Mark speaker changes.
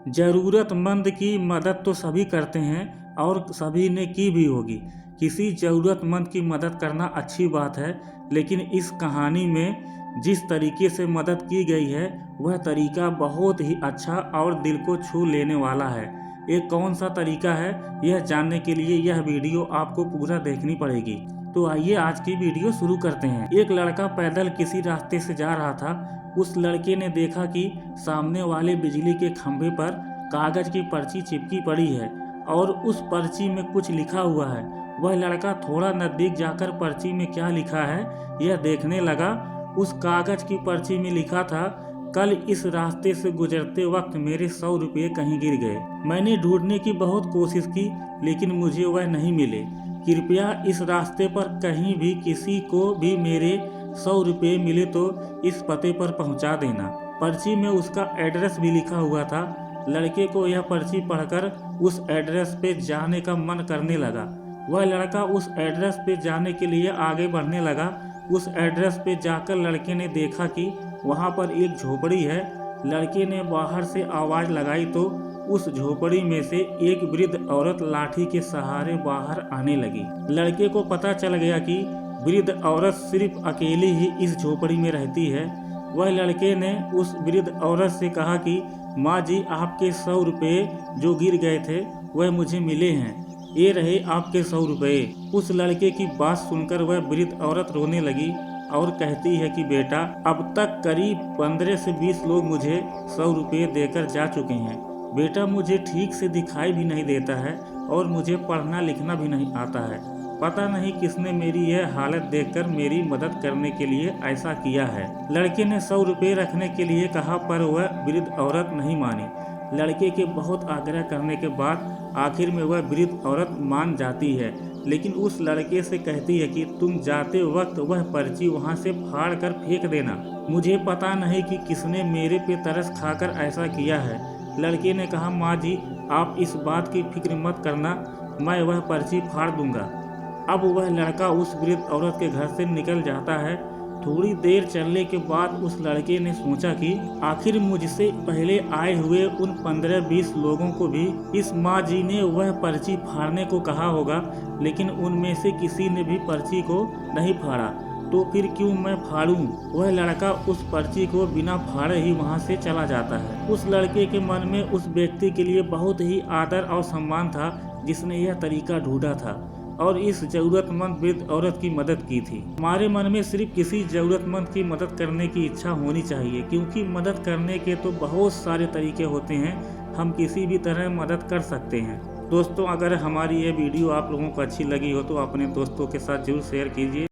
Speaker 1: ज़रूरतमंद की मदद तो सभी करते हैं और सभी ने की भी होगी। किसी ज़रूरतमंद की मदद करना अच्छी बात है, लेकिन इस कहानी में जिस तरीके से मदद की गई है वह तरीका बहुत ही अच्छा और दिल को छू लेने वाला है। ये कौन सा तरीका है, यह जानने के लिए यह वीडियो आपको पूरा देखनी पड़ेगी। तो आइए आज की वीडियो शुरू करते हैं। एक लड़का पैदल किसी रास्ते से जा रहा था। उस लड़के ने देखा कि सामने वाले बिजली के खंभे पर कागज की पर्ची चिपकी पड़ी है और उस पर्ची में कुछ लिखा हुआ है। वह लड़का थोड़ा नजदीक जाकर पर्ची में क्या लिखा है यह देखने लगा। उस कागज की पर्ची में लिखा था, कल इस रास्ते से गुजरते वक्त मेरे 100 रुपये कहीं गिर गए। मैंने ढूंढने की बहुत कोशिश की लेकिन मुझे वह नहीं मिले। कृपया इस रास्ते पर कहीं भी किसी को भी मेरे 100 रुपये मिले तो इस पते पर पहुंचा देना। पर्ची में उसका एड्रेस भी लिखा हुआ था। लड़के को यह पर्ची पढ़कर उस एड्रेस पे जाने का मन करने लगा। वह लड़का उस एड्रेस पे जाने के लिए आगे बढ़ने लगा। उस एड्रेस पे जाकर लड़के ने देखा कि वहाँ पर एक झोपड़ी है। लड़के ने बाहर से आवाज़ लगाई तो उस झोपड़ी में से एक वृद्ध औरत लाठी के सहारे बाहर आने लगी। लड़के को पता चल गया कि वृद्ध औरत सिर्फ अकेली ही इस झोपड़ी में रहती है। वह लड़के ने उस वृद्ध औरत से कहा कि माँ जी, आपके 100 रुपये जो गिर गए थे वह मुझे मिले हैं, ये रहे आपके 100 रुपये। उस लड़के की बात सुनकर वह वृद्ध औरत रोने लगी और कहती है कि बेटा, अब तक करीब 15 से 20 लोग मुझे 100 रुपये देकर जा चुके हैं। बेटा, मुझे ठीक से दिखाई भी नहीं देता है और मुझे पढ़ना लिखना भी नहीं आता है। पता नहीं किसने मेरी यह हालत देखकर मेरी मदद करने के लिए ऐसा किया है। लड़के ने 100 रुपये रखने के लिए कहा पर वह वृद्ध औरत नहीं मानी। लड़के के बहुत आग्रह करने के बाद आखिर में वह वृद्ध औरत मान जाती है, लेकिन उस लड़के से कहती है कि तुम जाते वक्त वह पर्ची वहां से फाड़ कर फेंक देना। मुझे पता नहीं कि किसने मेरे पे तरस खाकर ऐसा किया है। लड़के ने कहा, माँ जी, आप इस बात की फिक्र मत करना, मैं वह पर्ची फाड़ दूंगा। अब वह लड़का उस वृद्ध औरत के घर से निकल जाता है। थोड़ी देर चलने के बाद उस लड़के ने सोचा कि आखिर मुझसे पहले आए हुए उन 15-20 लोगों को भी इस माँ जी ने वह पर्ची फाड़ने को कहा होगा, लेकिन उनमें से किसी ने भी पर्ची को नहीं फाड़ा, तो फिर क्यों मैं फाड़ूं। वह लड़का उस पर्ची को बिना फाड़े ही वहां से चला जाता है। उस लड़के के मन में उस व्यक्ति के लिए बहुत ही आदर और सम्मान था जिसने यह तरीका ढूंढा था और इस जरूरतमंद वृद्ध औरत की मदद की थी। हमारे मन में सिर्फ किसी जरूरतमंद की मदद करने की इच्छा होनी चाहिए, क्योंकि मदद करने के तो बहुत सारे तरीके होते हैं। हम किसी भी तरह मदद कर सकते हैं। दोस्तों, अगर हमारी ये वीडियो आप लोगों को अच्छी लगी हो तो अपने दोस्तों के साथ जरूर शेयर कीजिए।